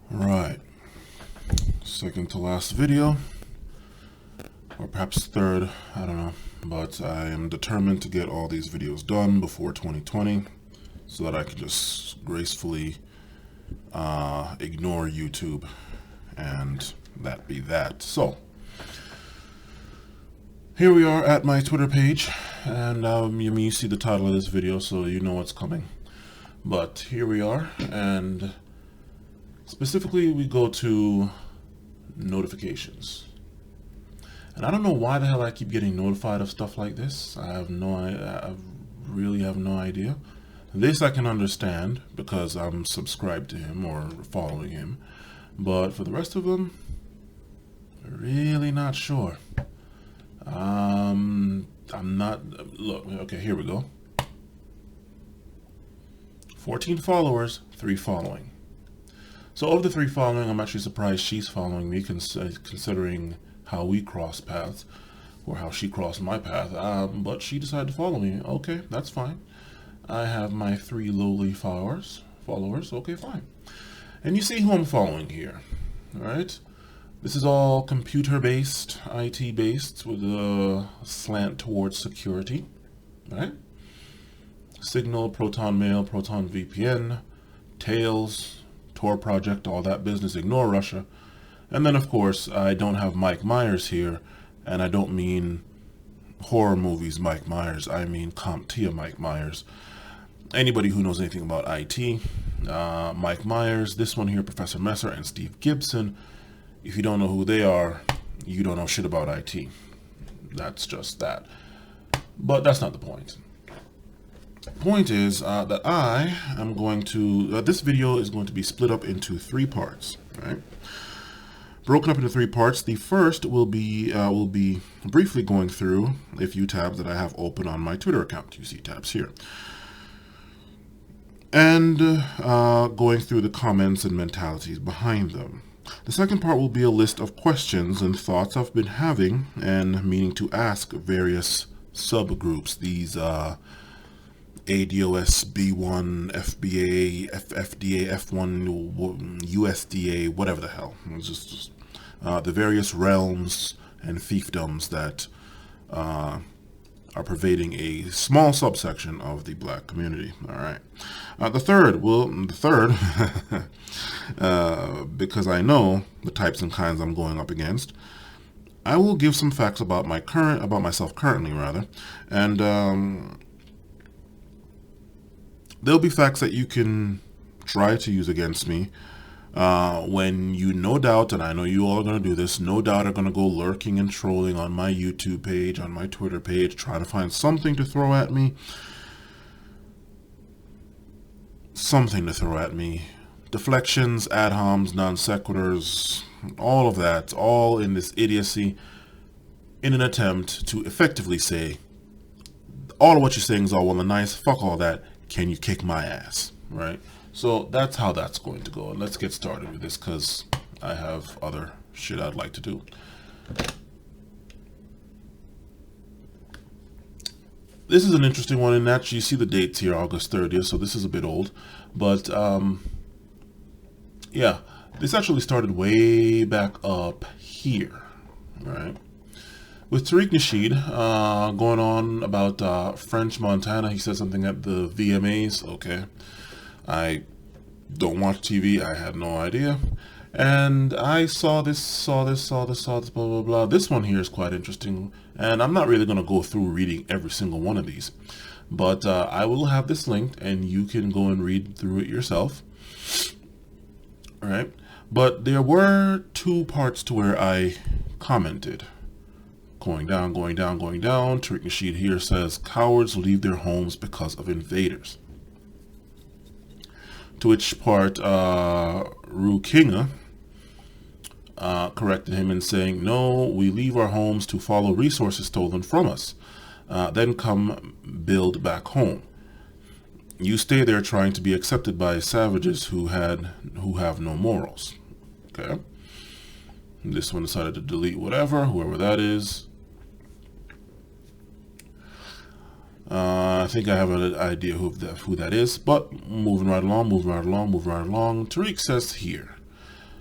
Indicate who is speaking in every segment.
Speaker 1: Right, second to last video, or perhaps third, I don't know, but I am determined to get all these videos done before 2020 so that I can just gracefully ignore YouTube and that be that. So here we are at my Twitter page, and you see the title of this video, so you know what's coming. But here we are, and specifically we go to notifications. And I don't know why the hell I keep getting notified of stuff like this. I really have no idea. This I can understand because I'm subscribed to him or following him. But for the rest of them, really not sure. I'm not, look, okay, here we go. 14 followers, 3 following. So of the 3 following, I'm actually surprised she's following me, considering how we cross paths, or how she crossed my path. But she decided to follow me. Okay, that's fine. I have my 3 lowly followers. Okay, fine. And you see who I'm following here, right? This is all computer-based, IT-based, with a slant towards security, right? Signal, Proton Mail, Proton VPN, Tails, Tor Project, all that business, ignore Russia. And then, of course, I don't have Mike Myers here, and I don't mean horror movies Mike Myers. I mean CompTIA Mike Myers. Anybody who knows anything about IT, Mike Myers, this one here, Professor Messer, and Steve Gibson. If you don't know who they are, you don't know shit about IT. That's just that. But that's not the point. The point is that I am going to, this video is going to be split up into 3 parts, right? Broken up into 3 parts. The first will be briefly going through a few tabs that I have open on my Twitter account. You see tabs here. And going through the comments and mentalities behind them. The second part will be a list of questions and thoughts I've been having and meaning to ask various subgroups. These ADOS, B1, FBA, FFDA, F1, USDA, whatever the hell. It's just the various realms and fiefdoms that are pervading a small subsection of the black community. All right. The third, because I know the types and kinds I'm going up against, I will give some facts about myself currently, rather, and there'll be facts that you can try to use against me when you, no doubt, and I know you all are going to do this, no doubt are going to go lurking and trolling on my YouTube page, on my Twitter page, trying to find something to throw at me. Deflections, ad homs, non sequiturs, all of that, all in this idiocy, in an attempt to effectively say, all of what you're saying is all well and nice, fuck all that, can you kick my ass, right? So that's how that's going to go. And let's get started with this because I have other shit I'd like to do. This is an interesting one in that you see the dates here, August 30th, so this is a bit old. But yeah, this actually started way back up here, right? With Tariq Nasheed going on about French Montana. He said something at the VMAs. Okay. I don't watch TV. I had no idea. And I saw this, blah, blah, blah. This one here is quite interesting. And I'm not really going to go through reading every single one of these. But I will have this linked and you can go and read through it yourself. All right. But there were 2 parts to where I commented. Going down. Tariq Nasheed here says, cowards leave their homes because of invaders. To which part Ru Kinga corrected him in saying, no, we leave our homes to follow resources stolen from us. Then come build back home. You stay there trying to be accepted by savages who have no morals. Okay. This one decided to delete whoever that is. I think I have an idea who that is, but moving right along. Tariq says here,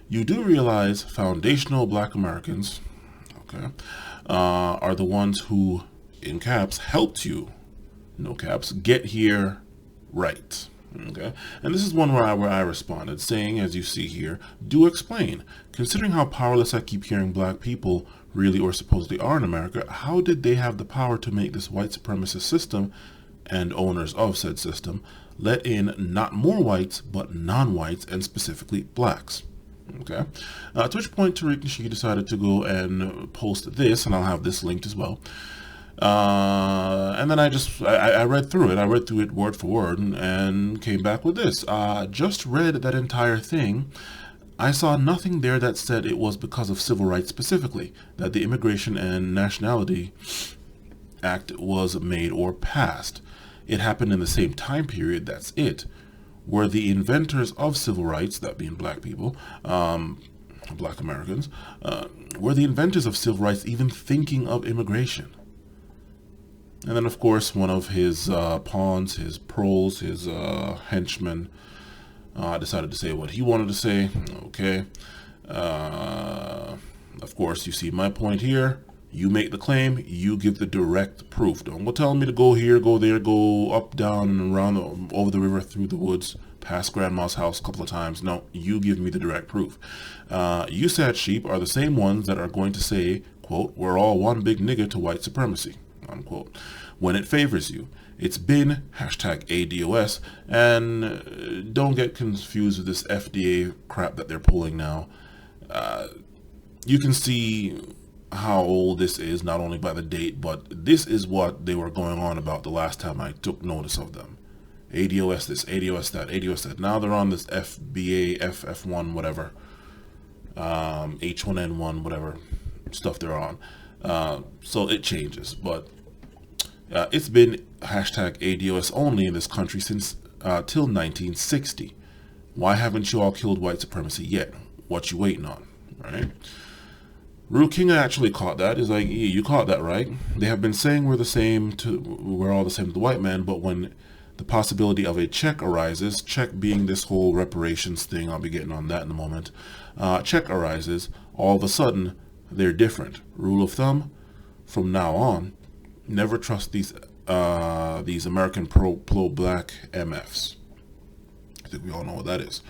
Speaker 1: You do realize foundational black Americans, okay, are the ones who, in caps, helped you, no caps, get here right. Okay, and this is one where I responded, saying, as you see here, do explain. Considering how powerless I keep hearing black people really or supposedly are in America, how did they have the power to make this white supremacist system and owners of said system let in not more whites, but non-whites, and specifically blacks? Okay, to which point Tariq Nasheed decided to go and post this, and I'll have this linked as well. And then I read through it. I read through it word for word and came back with this. Just read that entire thing. I saw nothing there that said it was because of civil rights specifically, that the Immigration and Nationality Act was made or passed. It happened in the same time period, that's it. Were the inventors of civil rights, that being black people, black Americans, were the inventors of civil rights even thinking of immigration? And then, of course, one of his pawns, his proles, his henchmen, decided to say what he wanted to say. Okay. Of course, you see my point here. You make the claim, you give the direct proof. Don't go telling me to go here, go there, go up, down, and around, over the river, through the woods, past Grandma's house a couple of times. No, you give me the direct proof. You sad sheep are the same ones that are going to say, quote, we're all one big nigger to white supremacy, unquote, when it favors you. It's been hashtag ADOS, and don't get confused with this FDA crap that they're pulling now. You can see how old this is, not only by the date, but this is what they were going on about the last time I took notice of them. ADOS this, ADOS that, ADOS that. Now they're on this FBA, FF1, whatever, H1N1, whatever stuff they're on. So it changes, but it's been hashtag ADOS only in this country since till 1960. Why haven't you all killed white supremacy yet? What you waiting on, right? Rue King actually caught that. He's like, yeah, you caught that, right? They have been saying we're all the same to the white man, but when the possibility of a check arises, check being this whole reparations thing, I'll be getting on that in a moment, check arises, all of a sudden, they're different. Rule of thumb, from now on, never trust these American pro-black MFs. I think we all know what that is.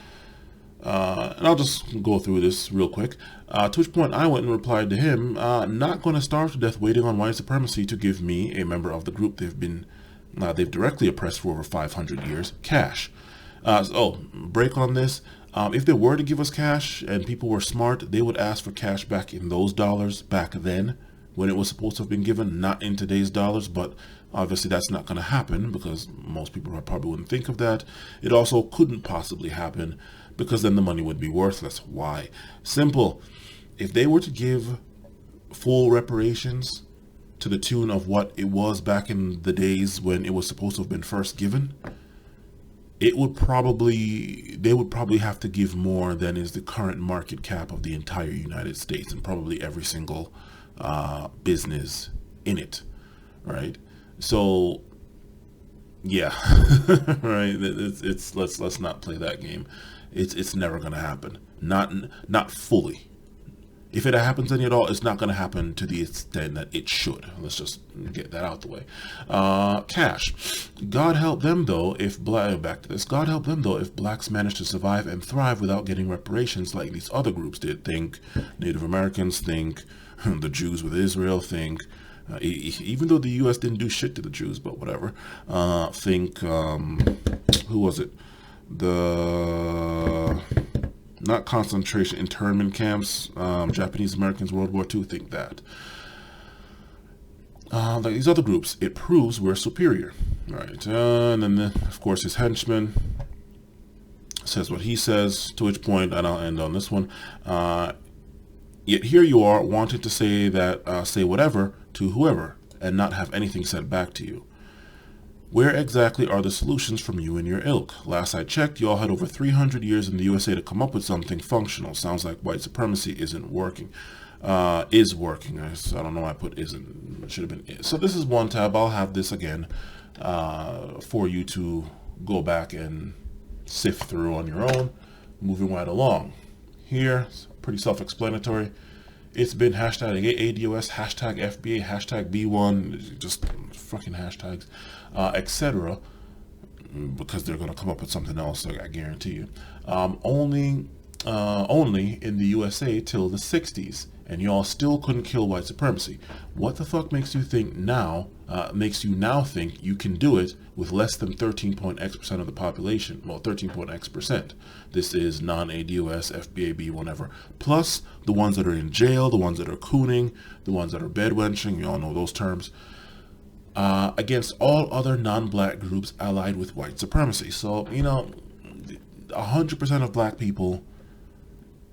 Speaker 1: And I'll just go through this real quick. To which point I went and replied to him, not going to starve to death waiting on white supremacy to give me, a member of the group they've directly oppressed for over 500 years, cash. Break on this. If they were to give us cash and people were smart, they would ask for cash back in those dollars back then when it was supposed to have been given, not in today's dollars, but obviously that's not going to happen because most people probably wouldn't think of that. It also couldn't possibly happen because then the money would be worthless. Why? Simple. If they were to give full reparations to the tune of what it was back in the days when it was supposed to have been first given, they would probably have to give more than is the current market cap of the entire United States and probably every single business in it, right? So yeah, right. Let's not play that game. It's never going to happen. Not fully. If it happens any at all, it's not going to happen to the extent that it should. Let's just get that out the way. Cash. God help them though if back to this. God help them though if blacks manage to survive and thrive without getting reparations like these other groups did. Think Native Americans. Think the Jews with Israel. Think even though the U.S. didn't do shit to the Jews, but whatever. Think who was it? The not concentration, internment camps, Japanese Americans, World War II, think that. Like these other groups, it proves we're superior, right? And then, of course, his henchman says what he says, to which point, and I'll end on this one, yet here you are wanting to say that, say whatever to whoever, and not have anything said back to you. Where exactly are the solutions from you and your ilk? Last I checked, you all had over 300 years in the USA to come up with something functional. Sounds like white supremacy isn't working. Is working. I don't know why I put isn't. It should have been is. So this is one tab. I'll have this again for you to go back and sift through on your own. Moving right along. here, it's pretty self-explanatory. It's been hashtag ADOS, hashtag FBA, hashtag B1, just fucking hashtags, etc. Because they're going to come up with something else, I guarantee you. Only in the USA till the 60s, and y'all still couldn't kill white supremacy. What the fuck makes you think now, think you can do it with less than 13.x% of the population? Well, 13.x%. This is non-ADOS, FBAB, whatever. Plus the ones that are in jail, the ones that are cooning, the ones that are bedwenching, you all know those terms, against all other non-black groups allied with white supremacy. So, 100% of black people,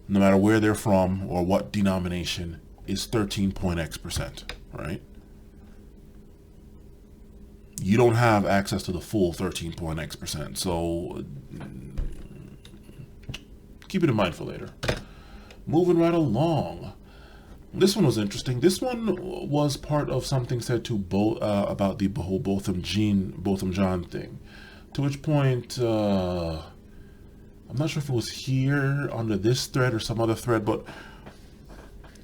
Speaker 1: no matter where they're from or what denomination, is 13.x%, right? You don't have access to the full 13.x%, so keep it in mind for later. Moving right along. This one was interesting. This one was part of something said to about the whole Botham John thing. To which point, I'm not sure if it was here under this thread or some other thread, but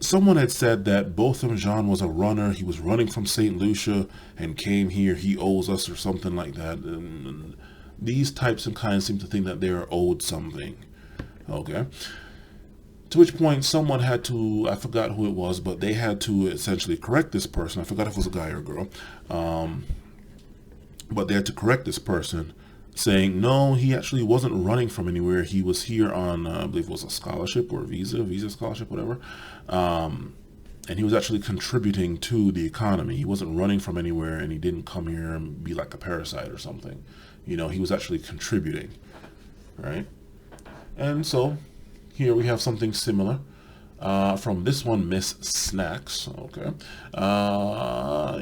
Speaker 1: someone had said that Botham Jean was a runner. He was running from St. Lucia and came here. He owes us or something like that. And these types and kinds seem to think that they are owed something. Okay. To which point someone had to, I forgot who it was, but they had to essentially correct this person. I forgot if it was a guy or a girl. But they had to correct this person, saying, no, he actually wasn't running from anywhere. He was here on, I believe it was a scholarship or a visa scholarship, whatever. And he was actually contributing to the economy. He wasn't running from anywhere, and he didn't come here and be like a parasite or something. He was actually contributing, right? And so here we have something similar from this one, Miss Snacks. Okay,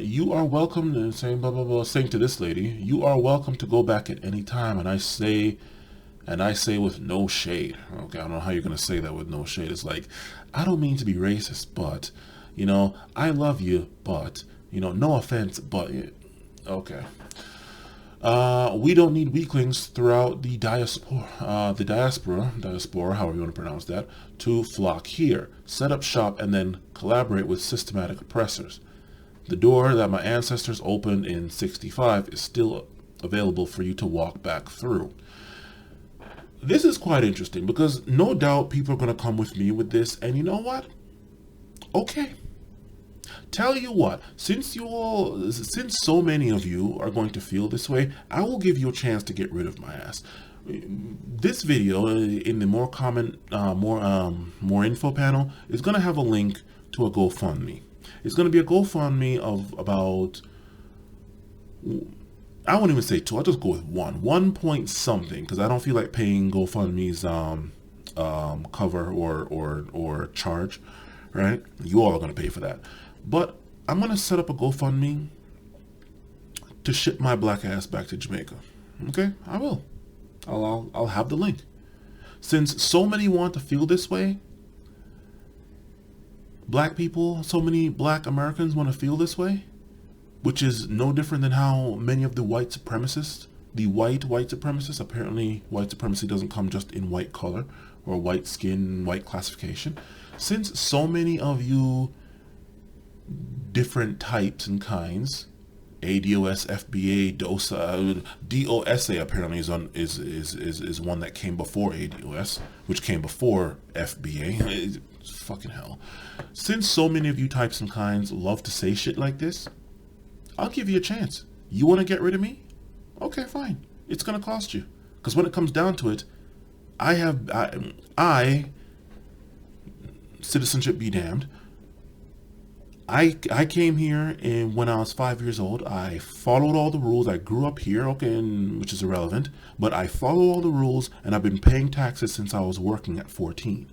Speaker 1: you are welcome, and saying blah blah blah, saying to this lady, you are welcome to go back at any time. And I say with no shade. Okay, I don't know how you're gonna say that with no shade. It's like, I don't mean to be racist, but I love you, but no offense, but okay. We don't need weaklings throughout the diaspora, however you want to pronounce that, to flock here, set up shop, and then collaborate with systematic oppressors. The door that my ancestors opened in '65 is still available for you to walk back through. This is quite interesting because no doubt people are going to come with me with this, and you know what? Okay. Tell you what, since so many of you are going to feel this way, I will give you a chance to get rid of my ass. This video in the more info panel is going to have a link to a GoFundMe. It's going to be a GoFundMe of about, I won't even say 2, I'll just go with 1 point something, because I don't feel like paying GoFundMe's cover or charge, right? You all are going to pay for that. But I'm going to set up a GoFundMe to ship my black ass back to Jamaica. Okay, I will. I'll have the link. Since so many want to feel this way, black people, so many black Americans want to feel this way, which is no different than how many of the white supremacists, white supremacists, apparently white supremacy doesn't come just in white color or white skin, white classification. Since so many of you different types and kinds, ADOS, FBA, DOSA, DOSA apparently is one that came before ADOS, which came before FBA. Fucking hell. Since so many of you types and kinds love to say shit like this, I'll give you a chance. You want to get rid of me? Okay, fine. It's gonna cost you, because when it comes down to it, I citizenship be damned, I came here, and when I was 5 years old, I followed all the rules. I grew up here, okay, which is irrelevant, but I follow all the rules, and I've been paying taxes since I was working at 14.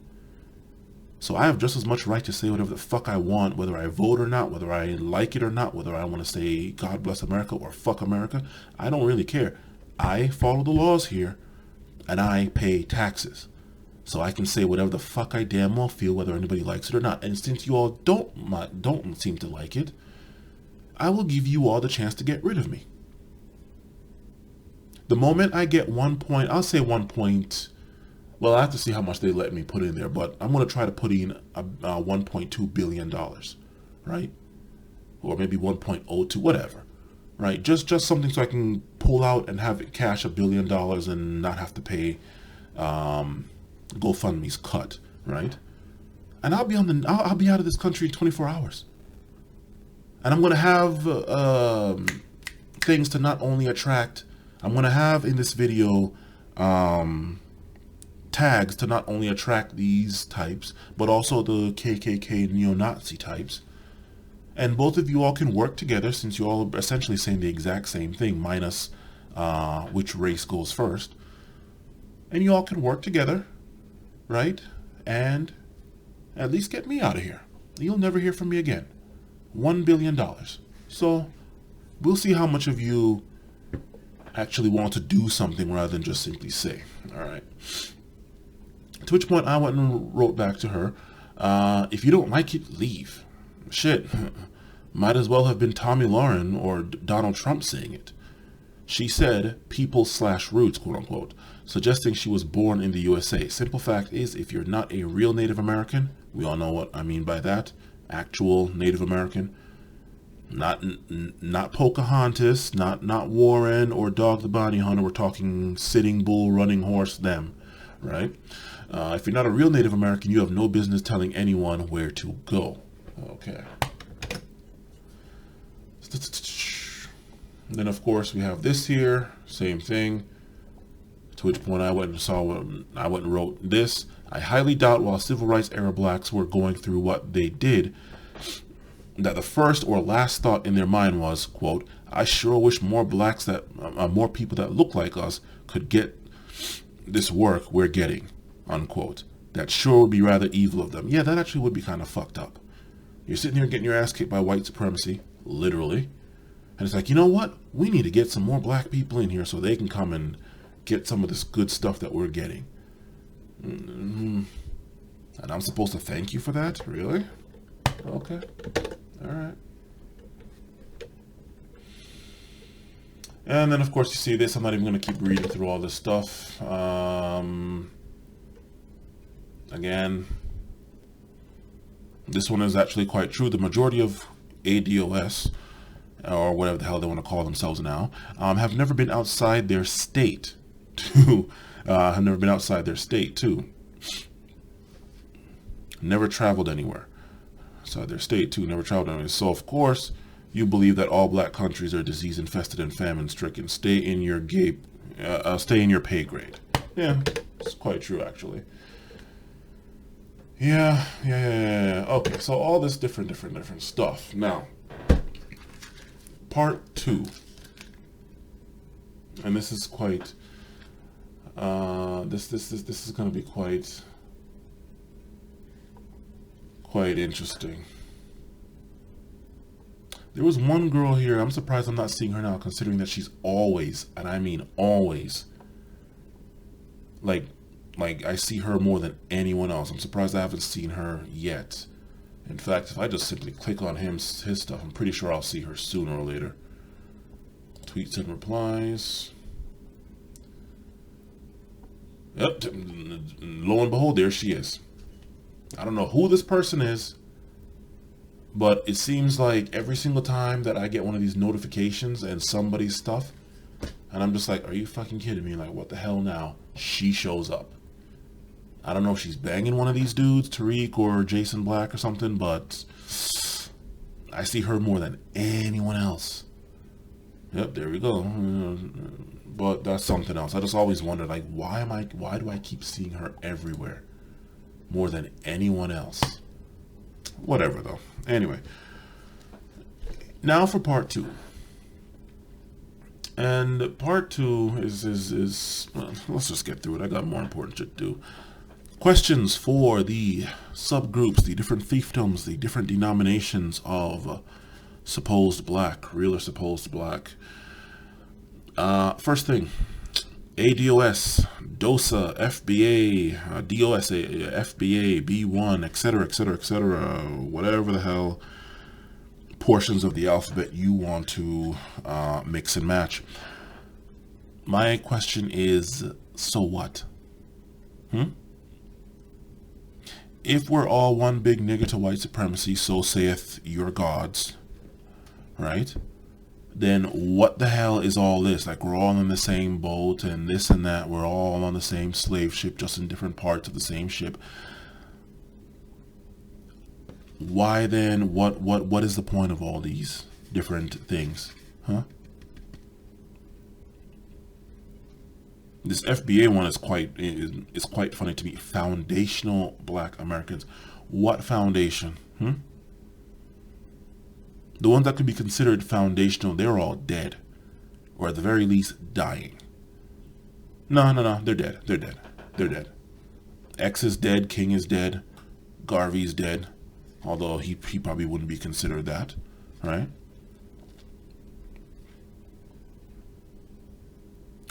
Speaker 1: So I have just as much right to say whatever the fuck I want, whether I vote or not, whether I like it or not, whether I want to say God bless America or fuck America. I don't really care. I follow the laws here, and I pay taxes. So I can say whatever the fuck I damn well feel, whether anybody likes it or not. And since you all don't seem to like it, I will give you all the chance to get rid of me. The moment I get 1 point, I'll say 1 point, Well, I have to see how much they let me put in there, but I'm going to try to put in $1.2 billion, right? Or maybe 1.02, whatever, right? Just something so I can pull out and have it cash $1 billion and not have to pay GoFundMe's cut, right? And I'll be I'll be out of this country in 24 hours. And I'm going to have things to not only attract, I'm going to have in this video tags to not only attract these types, but also the KKK neo-Nazi types. And both of you all can work together, since you all are essentially saying the exact same thing, minus which race goes first. And you all can work together, right? And at least get me out of here. You'll never hear from me again. $1 billion. So we'll see how much of you actually want to do something rather than just simply say. All right. To which point I went and wrote back to her, if you don't like it, leave. Shit. Might as well have been Tommy Lauren or Donald Trump saying it. She said, people/roots, quote unquote, suggesting she was born in the USA. Simple fact is, if you're not a real Native American, we all know what I mean by that, actual Native American, not Pocahontas, not Warren or Dog the Bounty Hunter, we're talking Sitting Bull, Running Horse, them, right? If you're not a real Native American, you have no business telling anyone where to go. Okay. Then of course we have this here, same thing. To which point I went and wrote this. I highly doubt while civil rights era blacks were going through what they did, that the first or last thought in their mind was, quote, I sure wish more blacks more people that look like us could get this work we're getting, unquote. That sure would be rather evil of them. Yeah, that actually would be kind of fucked up. You're sitting here getting your ass kicked by white supremacy, literally. And it's like, you know what? We need to get some more black people in here so they can come and get some of this good stuff that we're getting. And I'm supposed to thank you for that? Really? Okay. All right. And then, of course, you see this. I'm not even going to keep reading through all this stuff. Again, this one is actually quite true. The majority of ADOS, or whatever the hell they want to call themselves now, have never been outside their state too. Never traveled anywhere outside their state too. Never traveled anywhere. So of course you believe that all black countries are disease infested and famine stricken. Stay in your pay grade. Yeah, it's quite true actually. Yeah. Okay, so all this different stuff. Now, part 2, and this is quite. This is going to be quite interesting. There was one girl here. I'm surprised I'm not seeing her now, considering that she's always, and I mean always, like I see her more than anyone else. I'm surprised I haven't seen her yet. In fact, if I just simply click on his stuff, I'm pretty sure I'll see her sooner or later. Tweets and replies. Yep, lo and behold, there she is. I don't know who this person is, but it seems like every single time that I get one of these notifications and somebody's stuff, and I'm just like, are you fucking kidding me? Like, what the hell now? She shows up. I don't know if she's banging one of these dudes, Tariq or Jason Black or something, but I see her more than anyone else. Yep, there we go. But that's something else. I just always wondered, like, why do I keep seeing her everywhere more than anyone else? Whatever, though. Anyway, now for part 2. And part 2 is well, let's just get through it. I got more important shit to do. Questions for the subgroups, the different fiefdoms, the different denominations of supposed black, real or supposed black. First thing, ADOS, DOSA, FBA, DOSA, FBA, B1, etc., whatever the hell portions of the alphabet you want to mix and match. My question is, so what? If we're all one big nigger to white supremacy, so saith your gods, right? Then what the hell is all this? Like, we're all in the same boat and this and that. We're all on the same slave ship, just in different parts of the same ship. Why then, what is the point of all these different things? Huh? This FBA one is quite funny to me. Foundational Black Americans. What foundation? The ones that could be considered foundational, they're all dead. Or at the very least, dying. No, they're dead. They're dead. X is dead, King is dead, Garvey's dead. Although he probably wouldn't be considered that, right?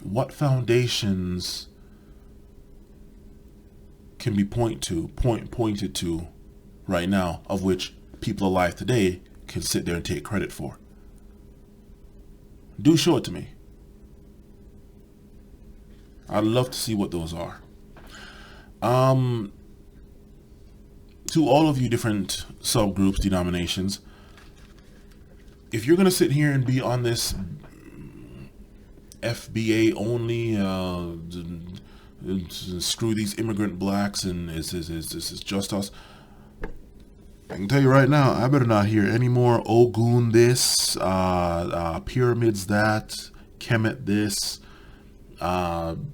Speaker 1: What foundations can be pointed to right now, of which people alive today can sit there and take credit for? Do show it to me. I'd love to see what those are. To all of you different subgroups, denominations, if you're going to sit here and be on this FBA only, screw these immigrant blacks and this is just us, I can tell you right now, I better not hear any more Ogun this, pyramids that, Kemet this. Don't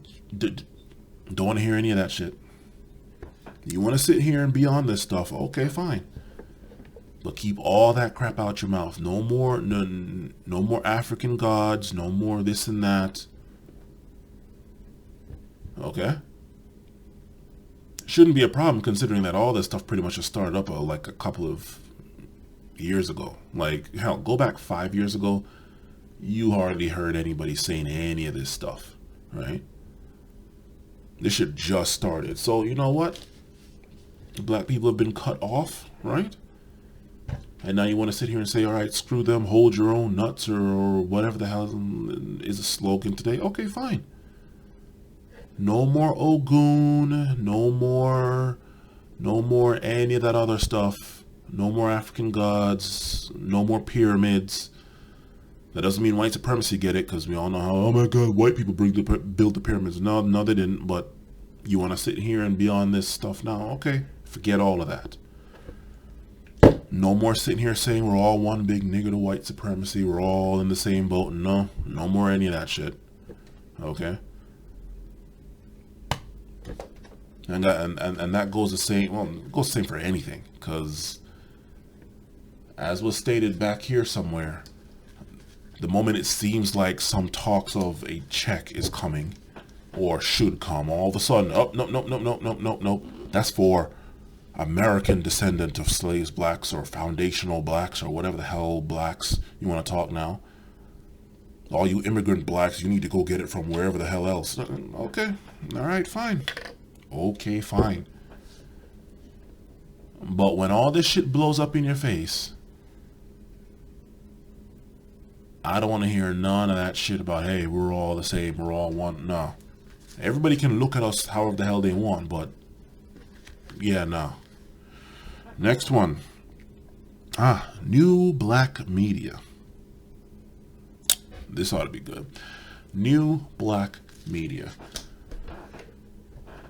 Speaker 1: want to hear any of that shit. You want to sit here and be on this stuff, okay, fine. But keep all that crap out your mouth. No more African gods, no more this and that. Okay? Shouldn't be a problem, considering that all this stuff pretty much just started up like a couple of years ago. Like, hell, go back 5 years ago, you hardly heard anybody saying any of this stuff, right? This shit just started. So, you know what? Black people have been cut off, right? And now you want to sit here and say, all right, screw them, hold your own nuts, or whatever the hell is a slogan today. Okay, fine. No more Ogun, no more any of that other stuff. No more African gods, no more pyramids. That doesn't mean white supremacy get it, because we all know how, oh my God, white people build the pyramids. No, they didn't, but you want to sit here and be on this stuff now? Okay, forget all of that. No more sitting here saying we're all one big nigger to white supremacy, we're all in the same boat. No more any of that shit. Okay? And that goes the same, well, it goes the same for anything, because as was stated back here somewhere, the moment it seems like some talks of a check is coming or should come, all of a sudden, oh, nope. That's for American descendant of slaves, blacks, or foundational blacks, or whatever the hell blacks you want to talk now. All you immigrant blacks, you need to go get it from wherever the hell else. Okay, all right, fine. Okay, fine. But when all this shit blows up in your face, I don't want to hear none of that shit about, hey, we're all the same, we're all one. No. Everybody can look at us however the hell they want, but yeah, no. Next one. New black media. This ought to be good. New black media.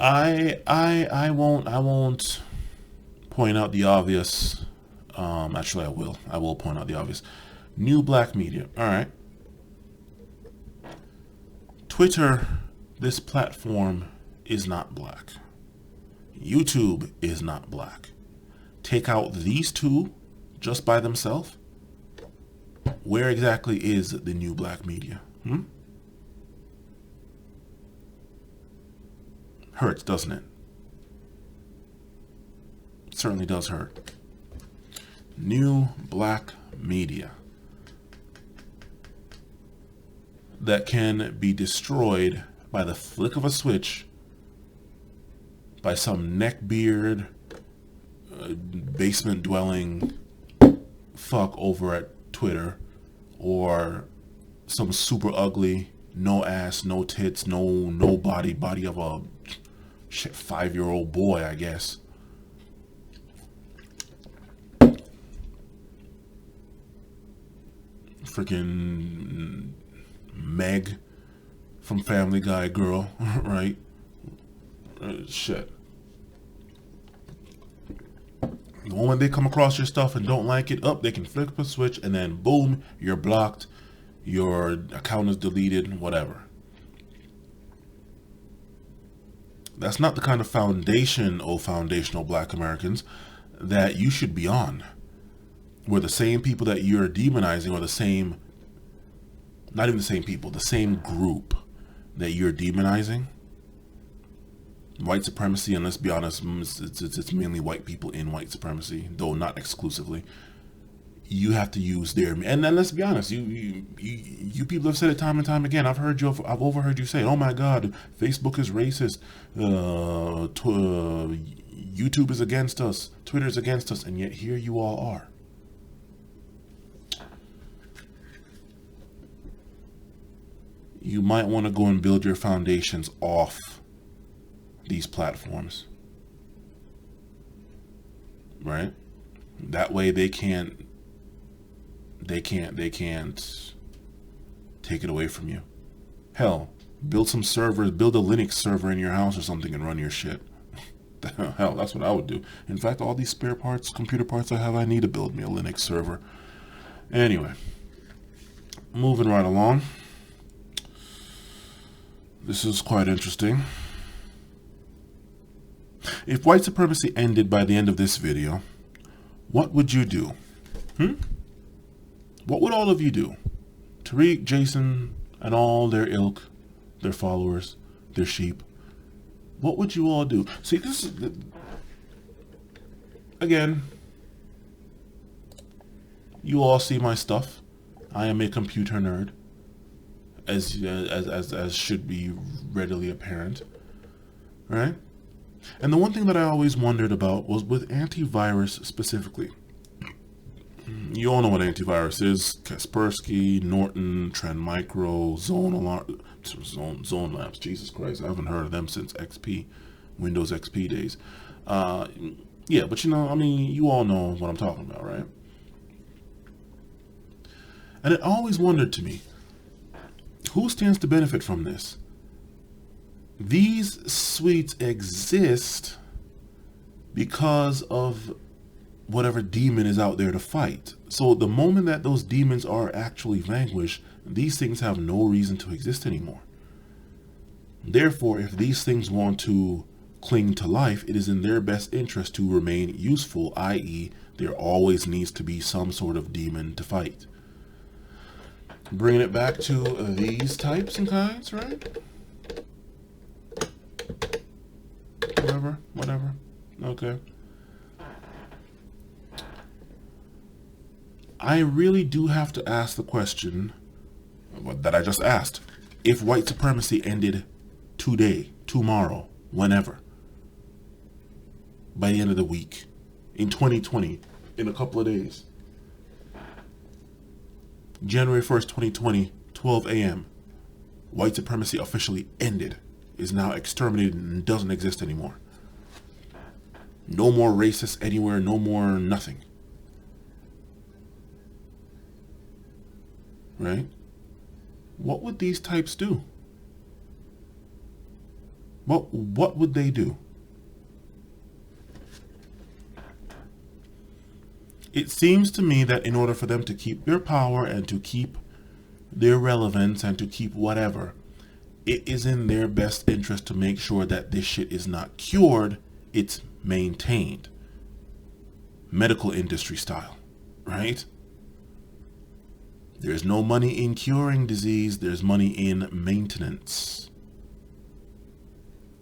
Speaker 1: I won't point out the obvious. Actually, I will. I will point out the obvious. New black media. All right. Twitter, this platform is not black. YouTube is not black. Take out these two just by themselves. Where exactly is the new black media? Hurts, doesn't it? It certainly does hurt. New black media that can be destroyed by the flick of a switch by some neckbeard, basement dwelling fuck over at Twitter, or some super ugly, no ass, no tits, no body of a shit, 5-year-old boy, I guess. Freaking Meg from Family Guy girl, right? Shit. The moment they come across your stuff and don't like it, they can flip a switch and then boom, you're blocked, your account is deleted, whatever. That's not the kind of foundation, foundational Black Americans, that you should be on. Where the same people that you're demonizing are the same, not even the same people, the same group that you're demonizing. White supremacy, and let's be honest, it's mainly white people in white supremacy, though not exclusively. You have to use their, and then let's be honest, you people have said it time and time again. I've overheard you say, "Oh my God, Facebook is racist, YouTube is against us, Twitter is against us," and yet here you all are. You might want to go and build your foundations off these platforms, right? That way they can't take it away from you. Hell, build some servers, build a Linux server in your house or something and run your shit. Hell, that's what I would do. In fact, all these spare parts, computer parts I have, I need to build me a Linux server. Anyway, moving right along. This is quite interesting. If white supremacy ended by the end of this video, what would you do? What would all of you do? Tariq, Jason, and all their ilk, their followers, their sheep. What would you all do? See, this is, again, you all see my stuff. I am a computer nerd, as should be readily apparent, right? And the one thing that I always wondered about was with antivirus specifically. You all know what antivirus is: Kaspersky, Norton, Trend Micro, Zone Labs. Jesus Christ, I haven't heard of them since XP, Windows XP days. Yeah, but you know, I mean, you all know what I'm talking about, right? And it always wondered to me, who stands to benefit from this? These suites exist because of whatever demon is out there to fight. So the moment that those demons are actually vanquished, these things have no reason to exist anymore. Therefore, if these things want to cling to life, it is in their best interest to remain useful, i.e., there always needs to be some sort of demon to fight. Bringing it back to these types and kinds, right? Whatever. Okay. I really do have to ask the question that I just asked. If white supremacy ended today, tomorrow, whenever, by the end of the week, in 2020, in a couple of days, January 1st, 2020, 12 a.m., white supremacy officially ended, is now exterminated and doesn't exist anymore. No more racists anywhere, no more nothing. Right? What would these types do? What would they do? It seems to me that in order for them to keep their power and to keep their relevance and to keep whatever, it is in their best interest to make sure that this shit is not cured, it's maintained. Medical industry style, right? There's no money in curing disease, there's money in maintenance.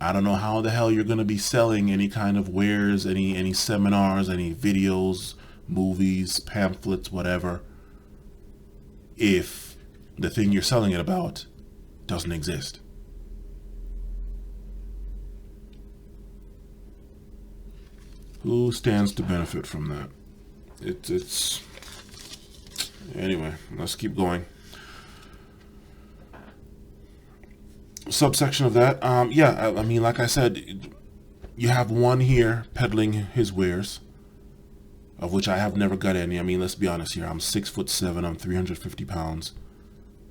Speaker 1: I don't know how the hell you're going to be selling any kind of wares, any seminars, any videos, movies, pamphlets, whatever, if the thing you're selling it about doesn't exist. Who stands to benefit from that? It's anyway, let's keep going. subsection of that, yeah, I mean, like I said, you have one here peddling his wares, of which I have never got any. I mean, let's be honest here. I'm 6'7". I'm 350 pounds,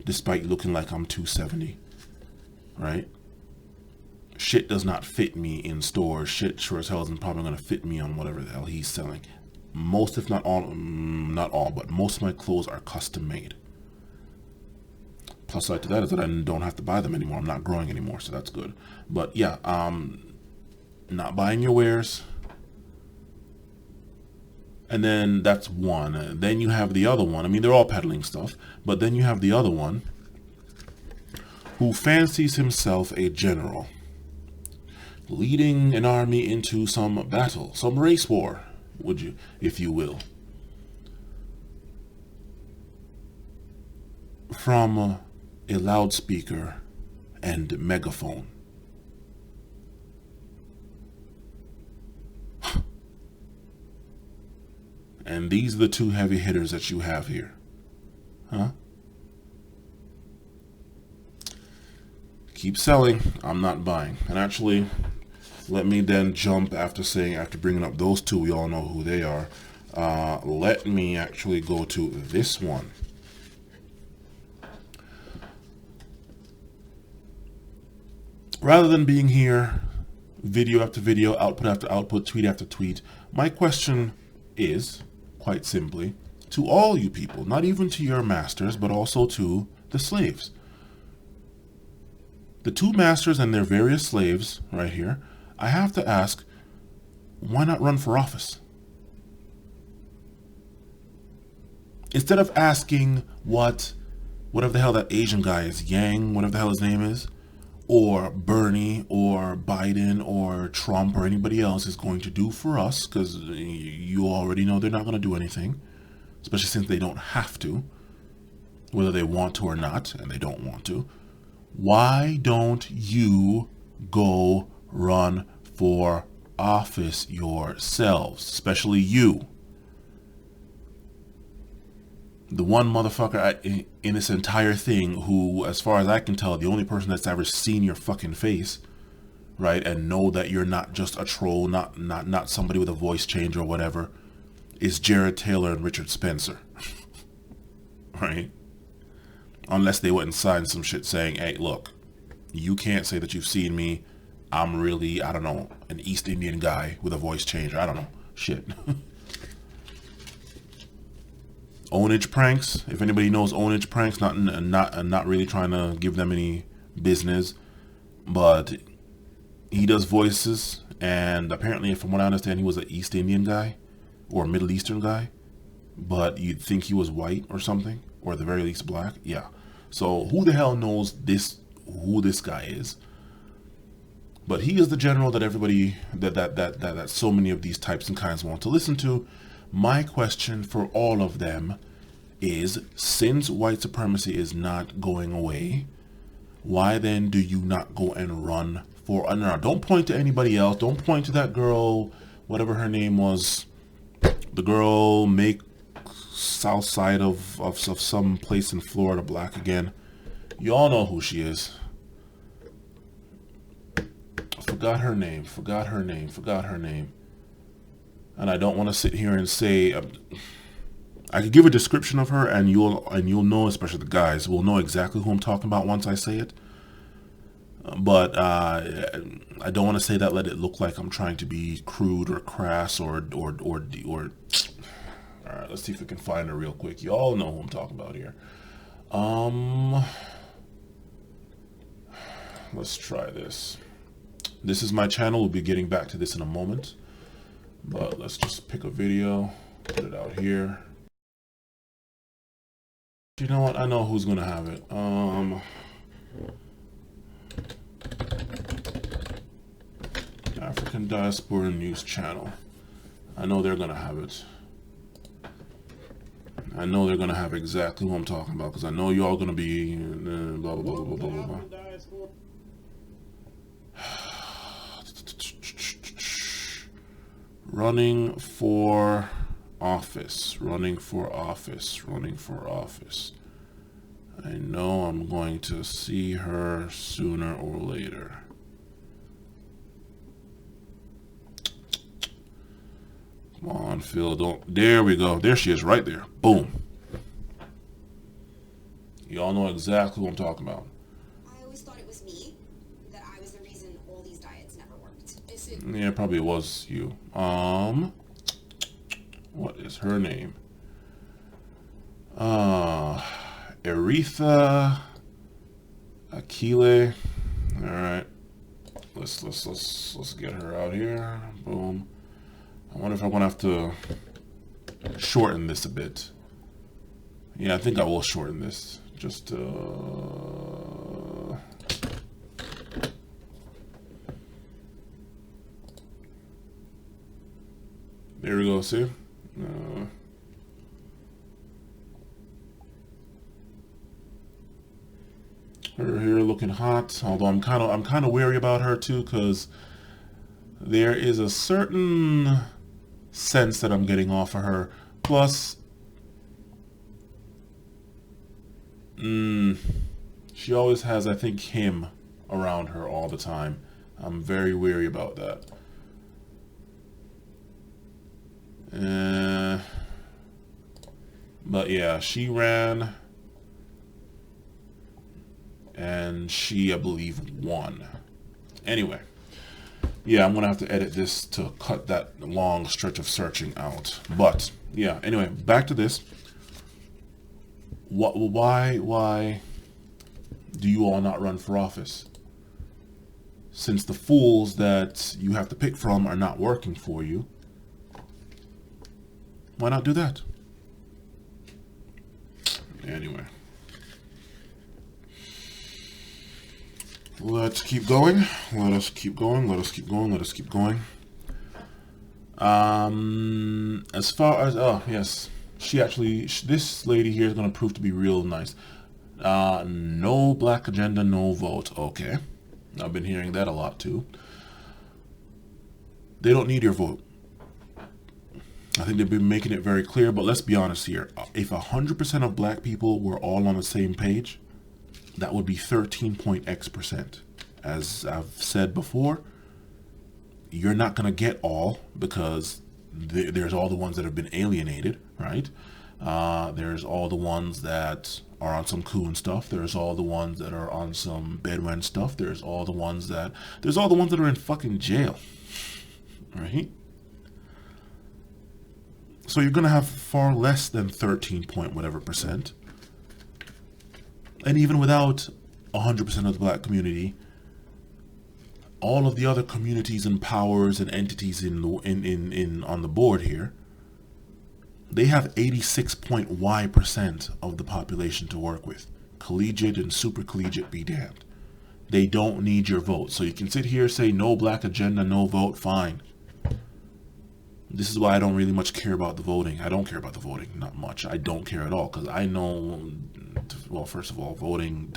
Speaker 1: despite looking like I'm 270. Right? Shit does not fit me in stores. Shit sure as hell isn't probably going to fit me on whatever the hell he's selling. Most, if not all, not all, but most of my clothes are custom made. Plus side to that is that I don't have to buy them anymore. I'm not growing anymore, so that's good. But yeah, not buying your wares. And then that's one. Then you have the other one. I mean, they're all peddling stuff. But then you have the other one who fancies himself a general, leading an army into some battle, some race war, would you, if you will. From a loudspeaker and megaphone. And these are the two heavy hitters that you have here. Huh? Keep selling. I'm not buying. And actually, let me then jump after bringing up those two, we all know who they are. Let me actually go to this one. Rather than being here, video after video, output after output, tweet after tweet, my question is, quite simply, to all you people, not even to your masters, but also to the slaves. The two masters and their various slaves, right here, I have to ask, why not run for office? Instead of asking whatever the hell that Asian guy is, Yang, whatever the hell his name is, or Bernie, or Biden, or Trump, or anybody else is going to do for us, because you already know they're not going to do anything, especially since they don't have to, whether they want to or not, and they don't want to. Why don't you go run for office yourselves, especially you? The one motherfucker in this entire thing who, as far as I can tell, the only person that's ever seen your fucking face, right, and know that you're not just a troll, not somebody with a voice change or whatever, is Jared Taylor and Richard Spencer. Right? Unless they went and signed some shit saying, hey, look, you can't say that you've seen me. I'm really, I don't know, an East Indian guy with a voice change. I don't know. Shit. Ownage pranks. If anybody knows ownage pranks, not really trying to give them any business, but he does voices, and apparently, from what I understand, he was an East Indian guy or Middle Eastern guy, but you'd think he was white or something, or at the very least black. Yeah. So who the hell knows who this guy is? But he is the general that everybody that so many of these types and kinds want to listen to. My question for all of them is, since white supremacy is not going away, why then do you not go and run for, no, don't point to anybody else. Don't point to that girl, whatever her name was, the girl make south side of some place in Florida black again. You all know who she is. Forgot her name. And I don't want to sit here and say, I could give a description of her, and you'll know, especially the guys will know exactly who I'm talking about once I say it. But I don't want to say that. Let it look like I'm trying to be crude or crass or. All right, let's see if we can find her real quick. You all know who I'm talking about here. Let's try this. This is my channel. We'll be getting back to this in a moment. But let's just pick a video, put it out here. You know what? I know who's gonna have it. African Diaspora News Channel. I know they're gonna have it. I know they're gonna have exactly what I'm talking about, because I know y'all gonna be blah blah blah blah blah blah blah. Running for office. I know I'm going to see her sooner or later. Come on, Phil, don't. There we go. There she is right there. Boom. Y'all know exactly what I'm talking about.
Speaker 2: I always thought it was me, that I was the reason all these diets never worked. Is it?
Speaker 1: Yeah, probably was you. What is her name? Aretha Akile. All right. Let's get her out here. Boom. I wonder if I'm gonna have to shorten this a bit. Yeah, I think I will shorten this. Just there we go. See. Her here looking hot, although I'm kind of wary about her too, because there is a certain sense that I'm getting off of her. Plus, she always has, I think, him around her all the time. I'm very wary about that. But yeah, she ran. And she, I believe, won. Anyway. Yeah, I'm going to have to edit this to cut that long stretch of searching out. But, yeah, anyway, back to this. Why do you all not run for office? Since the fools that you have to pick from are not working for you, why not do that? Anyway. Let's keep going. Let us keep going. Let us keep going. Let us keep going. As far as, oh, yes. This lady here is going to prove to be real nice. No black agenda, no vote. Okay. I've been hearing that a lot too. They don't need your vote. I think they've been making it very clear, but let's be honest here. If 100% of black people were all on the same page, that would be 13.x%. As I've said before, you're not going to get all because there's all the ones that have been alienated, right? There's all the ones that are on some coup and stuff. There's all the ones that are on some bedouin stuff. There's all the ones that are in fucking jail, right? So you're going to have far less than 13 point whatever percent. And even without 100% of the black community, all of the other communities and powers and entities on the board here, they have 86.y% of the population to work with. Collegiate and super collegiate be damned. They don't need your vote. So you can sit here, say no black agenda, no vote, fine. This is why I don't really much care about the voting. I don't care about the voting, not much. I don't care at all, because I know, well, first of all, voting,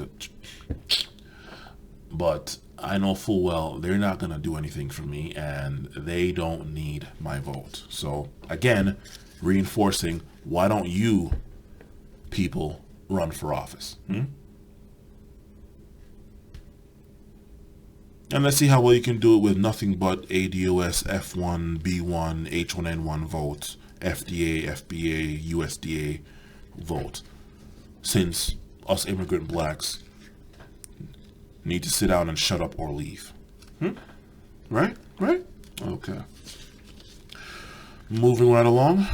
Speaker 1: but I know full well they're not going to do anything for me, and they don't need my vote. So, again, reinforcing, why don't you people run for office? And let's see how well you can do it with nothing but ADOS, F1, B1, H1N1 votes, FDA, FBA, USDA vote. Since us immigrant blacks need to sit down and shut up or leave. Right? Right? Okay. Moving right along.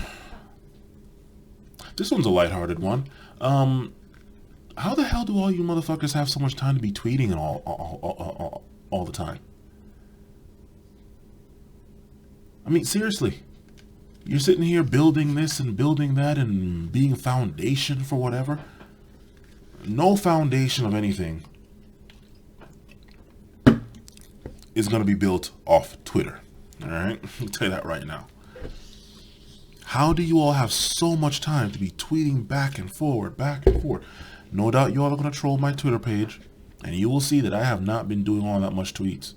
Speaker 1: This one's a lighthearted one. How the hell do all you motherfuckers have so much time to be tweeting and all the time? I mean, seriously. You're sitting here building this and building that and being a foundation for whatever. No foundation of anything is going to be built off Twitter. All right? I'll tell you that right now. How do you all have so much time to be tweeting back and forward, back and forth? No doubt you all are going to troll my Twitter page, and you will see that I have not been doing all that much tweets.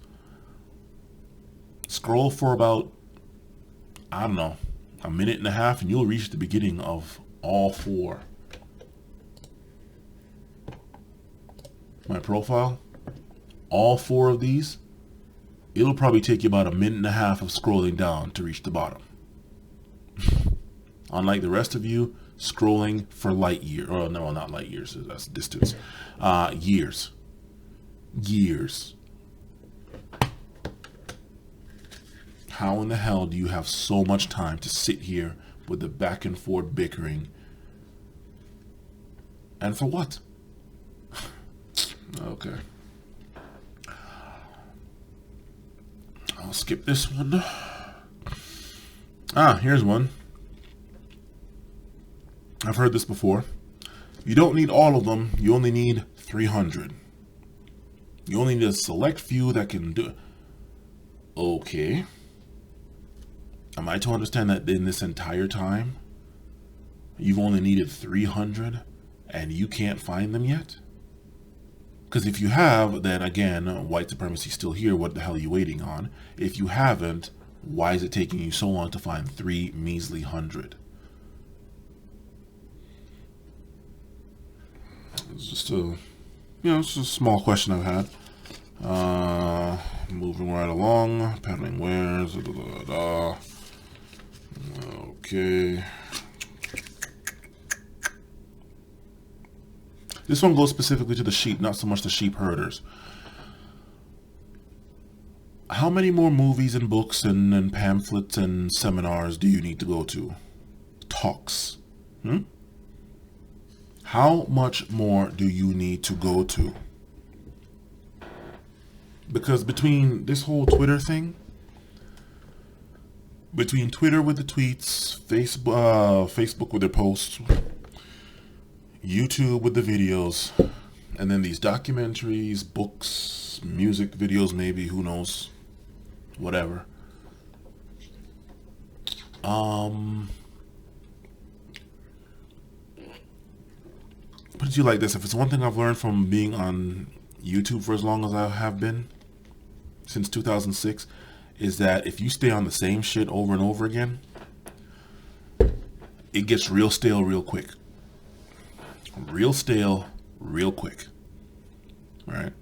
Speaker 1: Scroll for about, I don't know, a minute and a half, and you'll reach the beginning of all four. my profile, all 4 of these, it'll probably take you about a minute and a half of scrolling down to reach the bottom. Unlike the rest of you, scrolling for light years, or no, not light years, that's distance, years. How in the hell do you have so much time to sit here with the back and forth bickering? And for what? Okay. I'll skip this one. Here's one. I've heard this before. You don't need all of them. You only need 300. You only need a select few that can do it. Okay. Am I to understand that in this entire time, you've only needed 300 and you can't find them yet? Because if you have, then again, white supremacy is still here. What the hell are you waiting on? If you haven't, why is it taking you so long to find 3 measly hundred? It's just a, it's just a small question I've had. Moving right along, peddling wares, Okay. This one goes specifically to the sheep, not so much the sheep herders. How many more movies and books and pamphlets and seminars do you need to go to? Talks. How much more do you need to go to? Because between this whole Twitter thing, between Twitter with the tweets, Facebook with their posts, YouTube with the videos, and then these documentaries, books, music videos, maybe, who knows, whatever. Put it you like this: if it's one thing I've learned from being on YouTube for as long as I have been, since 2006, is that if you stay on the same shit over and over again, it gets real stale real quick. Real stale real quick. Right?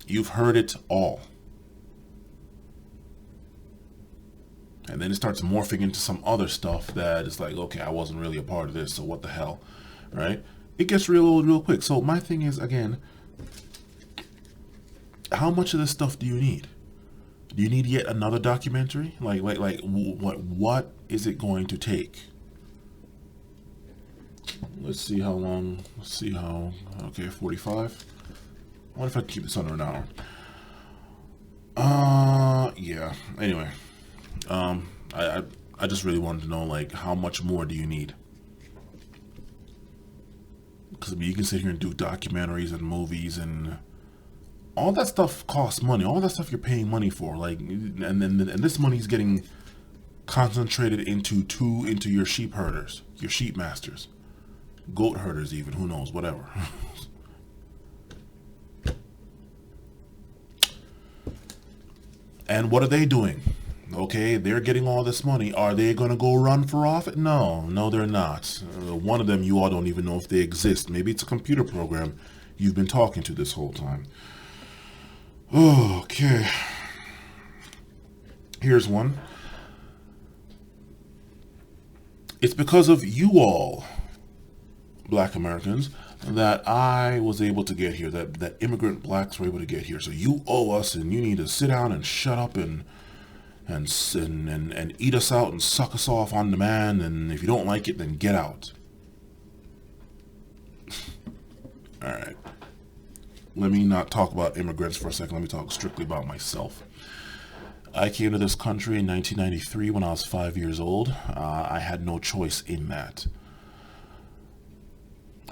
Speaker 1: You've heard it all. And then it starts morphing into some other stuff that is like, okay, I wasn't really a part of this, so what the hell? Right? It gets real old real quick. So my thing is, again, how much of this stuff do you need? Do you need yet another documentary? Like what is it going to take? Let's see how long. Let's see how. Okay, 45. What if I keep this under an hour? Yeah. Anyway, I just really wanted to know, like, how much more do you need? Because I mean, you can sit here and do documentaries and movies and all that stuff costs money. All that stuff you're paying money for, like, and this money is getting concentrated into your sheep herders, your sheep masters, goat herders, even, who knows, whatever. And what are they doing? Okay, they're getting all this money. Are they going to go run for office? No, they're not. One of them, you all don't even know if they exist. Maybe it's a computer program you've been talking to this whole time. Okay. Here's one. It's because of you all, Black Americans, that I was able to get here, that immigrant blacks were able to get here. So you owe us, and you need to sit down and shut up and eat us out and suck us off on demand, and if you don't like it, then get out. All right. Let me not talk about immigrants for a second. Let me talk strictly about myself. I came to this country in 1993 when I was 5 years old. I had no choice in that.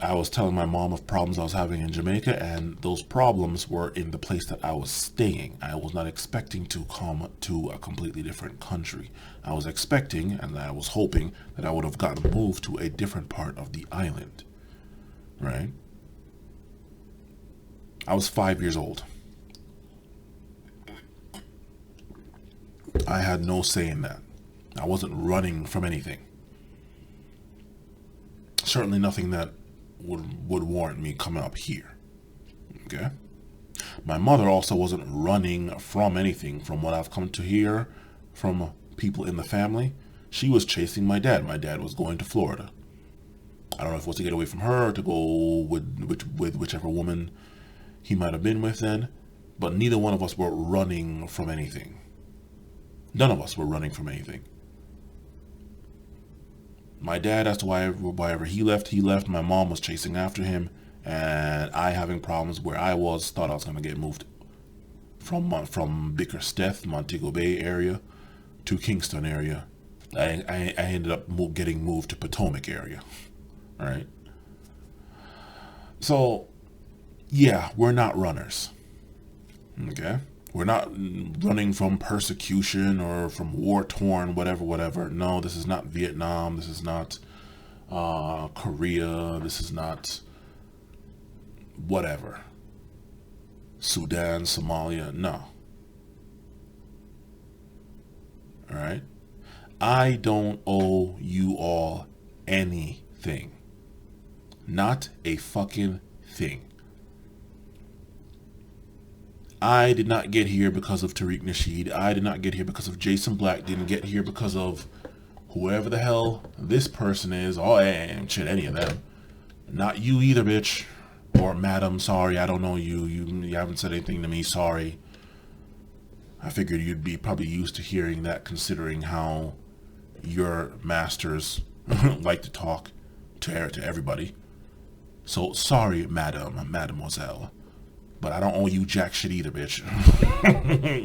Speaker 1: I was telling my mom of problems I was having in Jamaica, and those problems were in the place that I was staying. I was not expecting to come to a completely different country. I was expecting, and I was hoping, that I would have gotten moved to a different part of the island. Right? I was 5 years old. I had no say in that. I wasn't running from anything. Certainly nothing that would warrant me coming up here. Okay. My mother also wasn't running from anything. From what I've come to hear from people in the family, she was chasing my dad. My dad was going to Florida. I don't know if it was to get away from her or to go with whichever woman he might have been with then, but neither one of us were running from anything. None of us were running from anything. My dad, as to why he left. My mom was chasing after him, and I, having problems where I was, thought I was going to get moved from Bickersteth, Montego Bay area to Kingston area. I ended up getting moved to Potomac area. All right. So, yeah, we're not runners. Okay? We're not running from persecution or from war-torn, whatever. No, this is not Vietnam. This is not Korea. This is not whatever. Sudan, Somalia. No. All right? I don't owe you all anything. Not a fucking thing. I did not get here because of Tariq Nasheed. I did not get here because of Jason Black. Didn't get here because of whoever the hell this person is. Oh, shit, any of them. Not you either, bitch. Or madam, sorry, I don't know you. You haven't said anything to me, sorry. I figured you'd be probably used to hearing that, considering how your masters like to talk to everybody. So, sorry, mademoiselle. But I don't owe you jack shit either, bitch.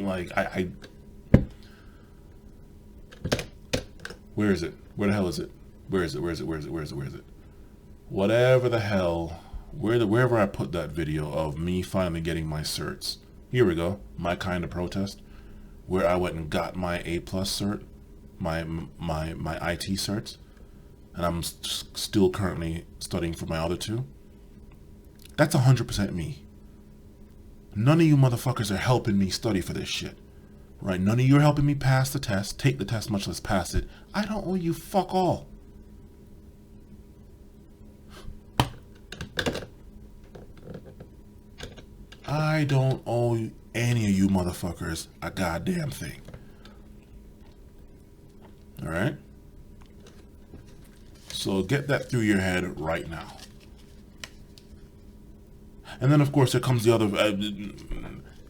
Speaker 1: Like, where is it? Where the hell is it? Where is it? Whatever the hell, wherever I put that video of me finally getting my certs. Here we go. My kind of protest. Where I went and got my A+ cert. My IT certs. And I'm still currently studying for my other two. That's 100% me. None of you motherfuckers are helping me study for this shit. Right? None of you are helping me pass the test, take the test, much less pass it. I don't owe you fuck all. I don't owe any of you motherfuckers a goddamn thing. Alright? So get that through your head right now. And then, of course, there comes the other...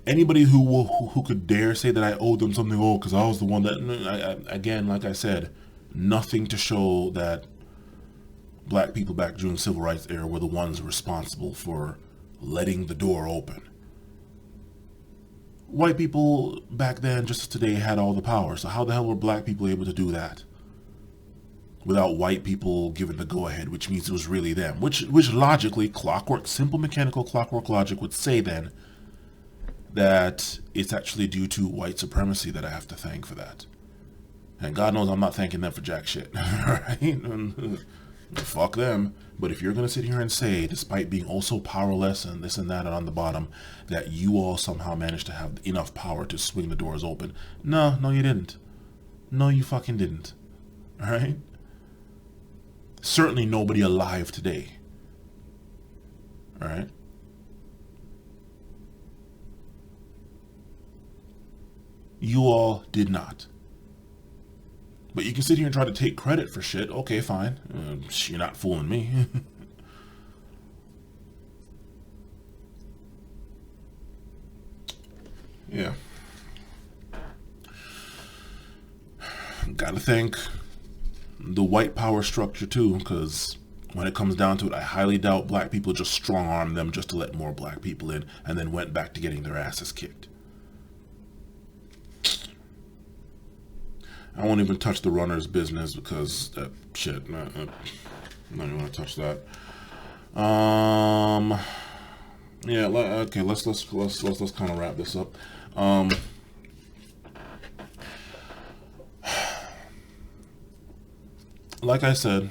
Speaker 1: anybody who could dare say that I owe them something, because I was the one that... again, like I said, nothing to show that black people back during the Civil Rights era were the ones responsible for letting the door open. White people back then, just as today, had all the power. So how the hell were black people able to do that? Without white people giving the go-ahead, which means it was really them. Which logically, simple mechanical clockwork logic would say then that it's actually due to white supremacy that I have to thank for that. And God knows I'm not thanking them for jack shit. Right? Fuck them. But if you're going to sit here and say, despite being also powerless and this and that and on the bottom, that you all somehow managed to have enough power to swing the doors open. No, you didn't. No, you fucking didn't. Alright? Certainly nobody alive today. Alright? You all did not. But you can sit here and try to take credit for shit. Okay, fine. You're not fooling me. Yeah. Gotta thank the white power structure too, because when it comes down to it, I highly doubt black people just strong-armed them just to let more black people in and then went back to getting their asses kicked. I won't even touch the runner's business because that shit, I don't even want to touch that. Yeah, okay, let's kind of wrap this up. Like I said,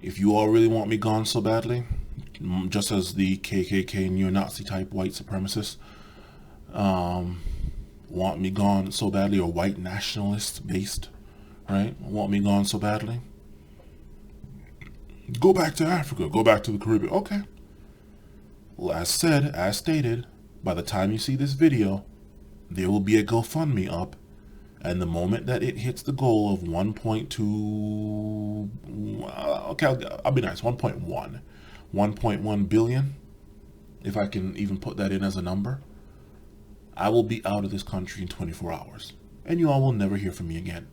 Speaker 1: if you all really want me gone so badly, just as the KKK neo-Nazi type white supremacists want me gone so badly, or white nationalists based, right, want me gone so badly, go back to Africa, go back to the Caribbean. Okay, Well, as stated, by the time you see this video, there will be a GoFundMe up, and the moment that it hits the goal of 1.2, okay, I'll be nice, 1.1 billion, if I can even put that in as a number, I will be out of this country in 24 hours, and you all will never hear from me again.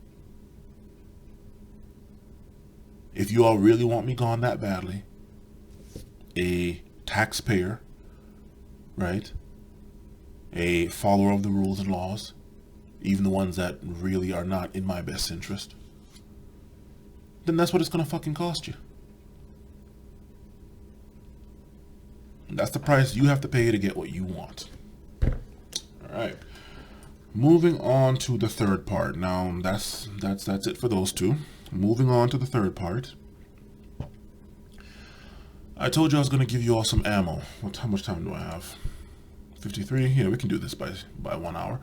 Speaker 1: If you all really want me gone that badly, a taxpayer, right, a follower of the rules and laws, even the ones that really are not in my best interest, then that's what it's gonna fucking cost you. That's the price you have to pay to get what you want. Alright. Moving on to the third part. Now that's it for those two. Moving on to the third part. I told you I was gonna give you all some ammo. How much time do I have? 53? Yeah, we can do this by 1 hour.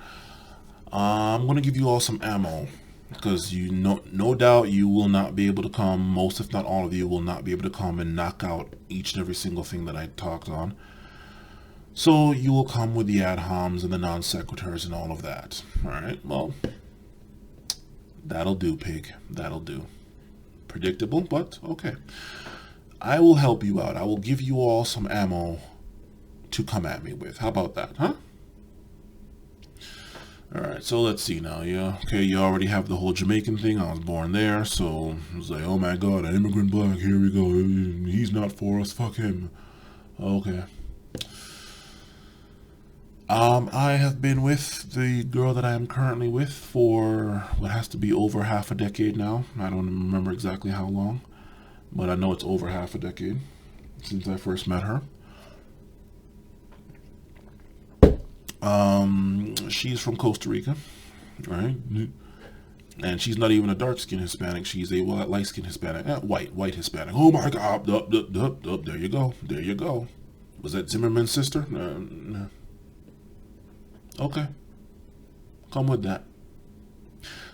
Speaker 1: I'm gonna give you all some ammo, because no doubt you will not be able to come, most if not all of you will not be able to come and knock out each and every single thing that I talked on. So you will come with the ad homs and the non sequiturs and all of that. Alright, well, that'll do, pig. That'll do. Predictable, but okay. I will help you out. I will give you all some ammo to come at me with. How about that, huh? Alright, so let's see now. Yeah, okay, you already have the whole Jamaican thing. I was born there, so it was like, oh my god, an immigrant black, here we go. He's not for us, fuck him. Okay. I have been with the girl that I am currently with for what has to be over half a decade now. I don't remember exactly how long, but I know it's over half a decade since I first met her. She's from Costa Rica, right? And she's not even a dark-skinned Hispanic. She's a light-skinned Hispanic, white Hispanic. Oh my God! There you go. There you go. Was that Zimmerman's sister? No. Okay. Come with that.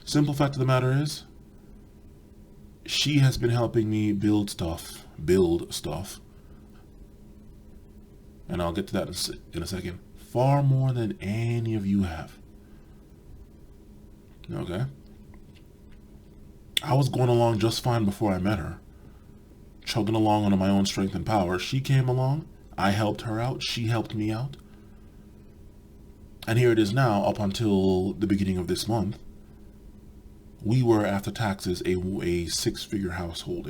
Speaker 1: Simple fact of the matter is, she has been helping me build stuff, and I'll get to that in a second, far more than any of you have. Okay? I was going along just fine before I met her, chugging along under my own strength and power. She came along, I helped her out, she helped me out. And here it is now, up until the beginning of this month, we were, after taxes, a six-figure household,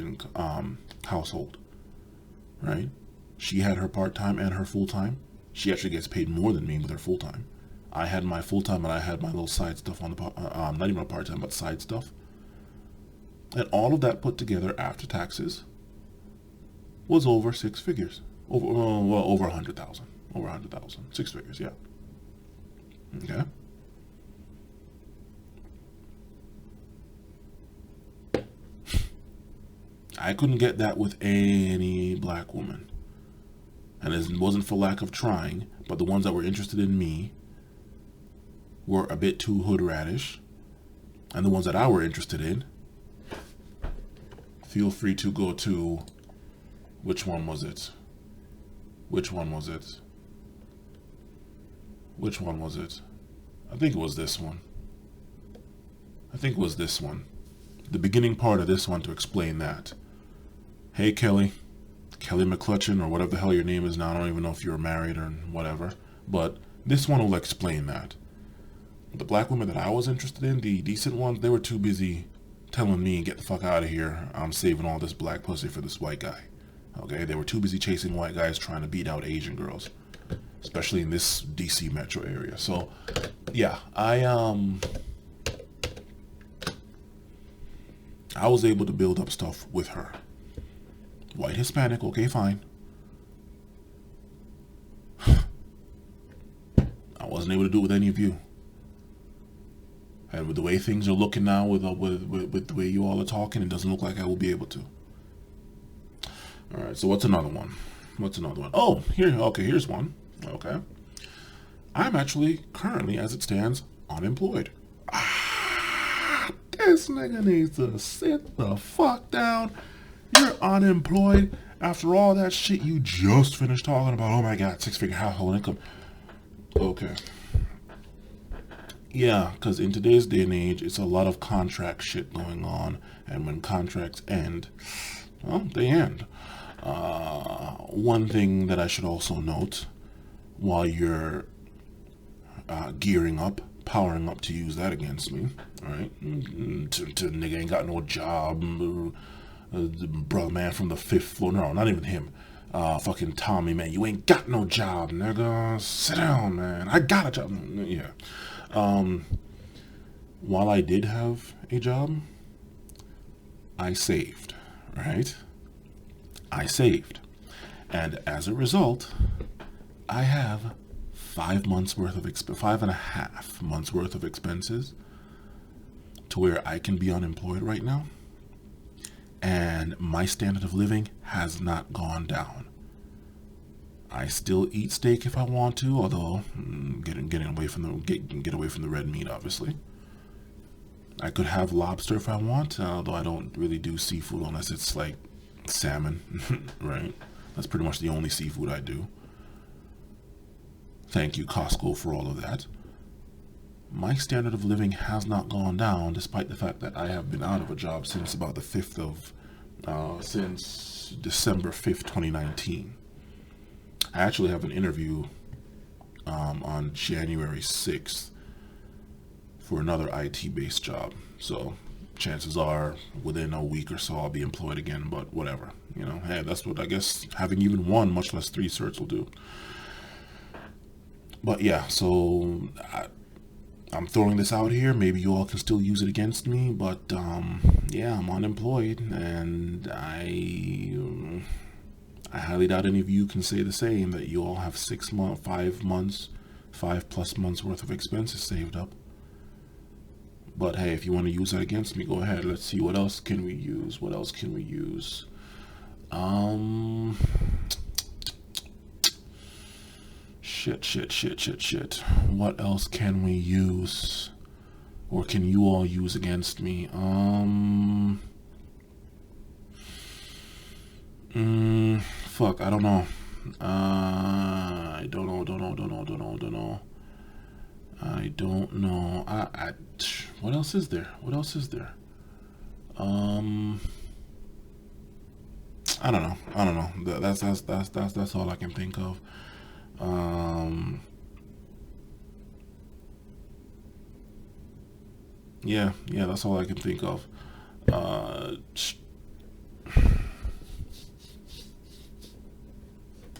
Speaker 1: right? She had her part-time and her full-time. She actually gets paid more than me with her full-time. I had my full-time and I had my little side stuff on the, not even a part-time, but side stuff. And all of that put together after taxes was over six figures. Over 100,000. Over 100,000. 6 figures, yeah. Okay. I couldn't get that with any black woman. And it wasn't for lack of trying, but the ones that were interested in me were a bit too hood radish. And the ones that I were interested in, feel free to go to, which one was it? I think it was this one. The beginning part of this one to explain that. Hey, Kelly McClutchin, or whatever the hell your name is now. I don't even know if you're married or whatever. But this one will explain that. The black women that I was interested in, the decent ones, they were too busy telling me, get the fuck out of here. I'm saving all this black pussy for this white guy. Okay, they were too busy chasing white guys trying to beat out Asian girls. Especially in this DC metro area. So, yeah, I was able to build up stuff with her. White Hispanic, okay, fine. I wasn't able to do it with any of you. And with the way things are looking now, with the way you all are talking, it doesn't look like I will be able to. All right, so what's another one? Oh, here's one. Okay. I'm actually currently, as it stands, unemployed. This nigga needs to sit the fuck down. You're unemployed After all that shit you just finished talking about, oh my god, 6-figure household income. Okay. Yeah, because in today's day and age, it's a lot of contract shit going on. And when contracts end, well, they end. One thing that I should also note, while you're gearing up, powering up to use that against me, right? To nigga ain't got no job. The brother man from the 5th floor. No, not even him. Fucking Tommy, man. You ain't got no job, nigga. Sit down, man. I got a job. Yeah. While I did have a job, I saved, right? I saved. And as a result, I have 5 months worth of 5.5 months worth of expenses to where I can be unemployed right now. And my standard of living has not gone down. I still eat steak if I want to, although getting away from get away from the red meat, obviously. I could have lobster if I want, although I don't really do seafood unless it's like salmon, right? That's pretty much the only seafood I do. Thank you, Costco, for all of that. My standard of living has not gone down, despite the fact that I have been out of a job since about the 5th of, since December 5th, 2019. I actually have an interview on January 6th for another IT-based job. So chances are within a week or so I'll be employed again, but whatever. You know, hey, that's what I guess having even one, much less 3 certs will do. But yeah, so I'm throwing this out here. Maybe you all can still use it against me, but yeah, I'm unemployed, and I highly doubt any of you can say the same, that you all have 5 months, 5+ months worth of expenses saved up. But hey, if you want to use that against me, go ahead. Let's see, what else can we use? What else can we use? Shit. What else can we use? Or can you all use against me? Fuck, I don't know. I don't know. What else is there? I don't know. That's all I can think of. Yeah, that's all I can think of.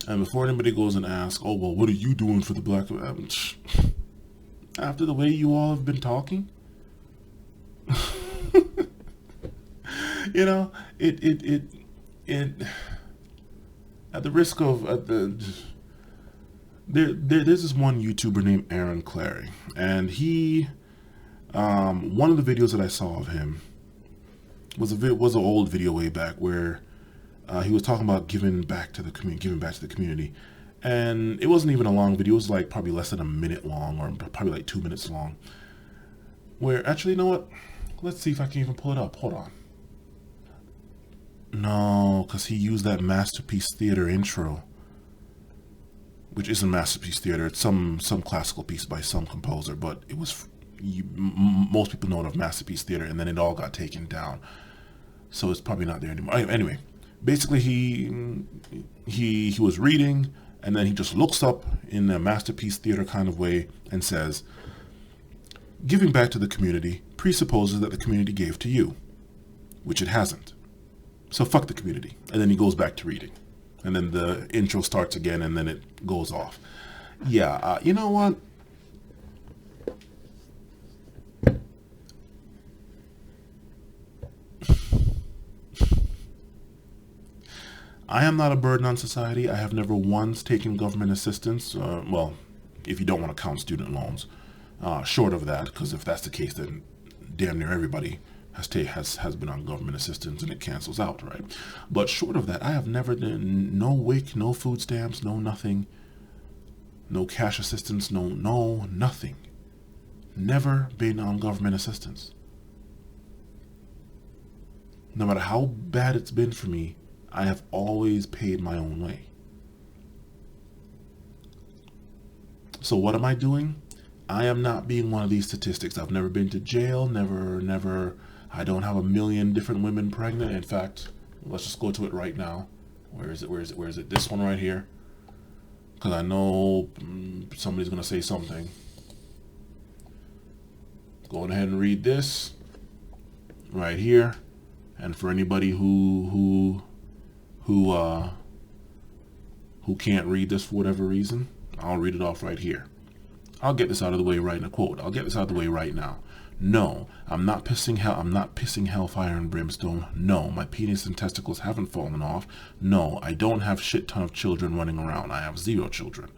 Speaker 1: And before anybody goes and asks, oh, well, what are you doing for the black... After the way you all have been talking, you know, it at the risk of there's this one YouTuber named Aaron Clary, and he one of the videos that I saw of him was an old video way back where he was talking about giving back to the community. And it wasn't even a long video. It was like probably less than a minute long, or probably like 2 minutes long. Where, actually, you know what? Let's see if I can even pull it up. Hold on. No, because he used that Masterpiece Theater intro, which isn't Masterpiece Theater. It's some classical piece by some composer, but it was... most people know it of Masterpiece Theater, and then it all got taken down. So it's probably not there anymore. Anyway, basically he was reading... And then he just looks up in a Masterpiece Theater kind of way and says, giving back to the community presupposes that the community gave to you, which it hasn't. So fuck the community. And then he goes back to reading. And then the intro starts again, and then it goes off. Yeah, you know what? I am not a burden on society. I have never once taken government assistance. Well, if you don't want to count student loans. Short of that, because if that's the case, then damn near everybody has been on government assistance, and it cancels out, right? But short of that, I have never done no WIC, no food stamps, no nothing, no cash assistance, no nothing. Never been on government assistance. No matter how bad it's been for me, I have always paid my own way. So what am I doing? I am not being one of these statistics. I've never been to jail, never. I don't have a million different women pregnant. In fact, let's just go to it right now. Where is it? This one right here. Because I know somebody's going to say something. Go ahead and read this right here. And for anybody who can't read this for whatever reason, I'll read it off right here. I'll get this out of the way right in a quote. I'll get this out of the way right now. No, I'm not pissing hellfire and brimstone. No, my penis and testicles haven't fallen off. No, I don't have shit ton of children running around. I have 0 children.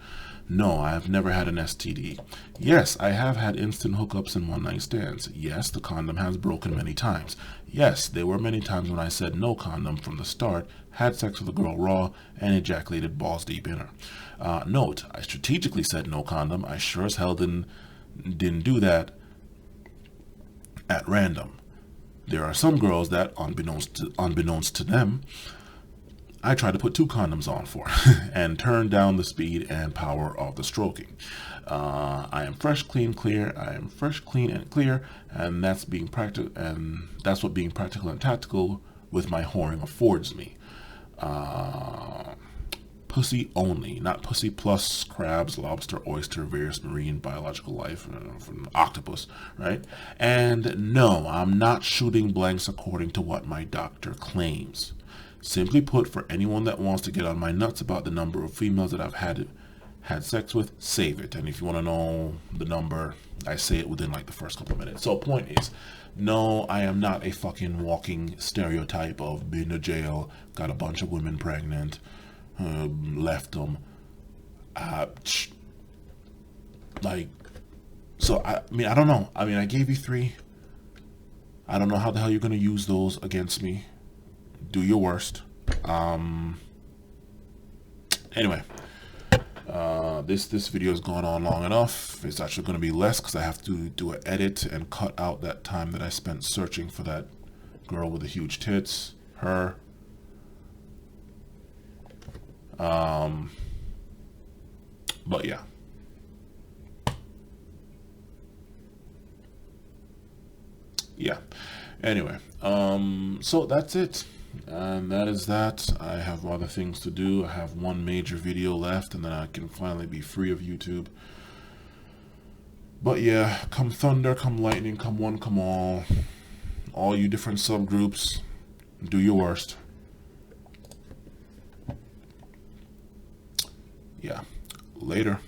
Speaker 1: No, I have never had an STD. Yes, I have had instant hookups and one-night stands. Yes, the condom has broken many times. Yes, there were many times when I said no condom from the start, had sex with a girl raw, and ejaculated balls deep in her. Note, I strategically said no condom. I sure as hell didn't do that at random. There are some girls that, unbeknownst to them, I tried to put 2 condoms on for and turn down the speed and power of the stroking. I am fresh, clean, clear. I am fresh, clean, and clear, and that's being practical. And that's what being practical and tactical with my whoring affords me. Pussy only, not pussy plus crabs, lobster, oyster, various marine biological life, from octopus, right? And no, I'm not shooting blanks according to what my doctor claims. Simply put, for anyone that wants to get on my nuts about the number of females that I've had sex with, save it. And if you want to know the number, I say it within like the first couple of minutes. So point is, no, I am not a fucking walking stereotype of being to jail, got a bunch of women pregnant, left them. So I mean, I don't know. I mean, I gave you 3. I don't know how the hell you're going to use those against me. Do your worst. Anyway, this video has gone on long enough. It's actually going to be less because I have to do an edit and cut out that time that I spent searching for that girl with the huge tits. Her. But yeah. Anyway, so that's it. And that is that. I have other things to do. I have 1 major video left, and then I can finally be free of YouTube. But yeah, come thunder, come lightning, come one, come all you different subgroups, do your worst. Yeah, later.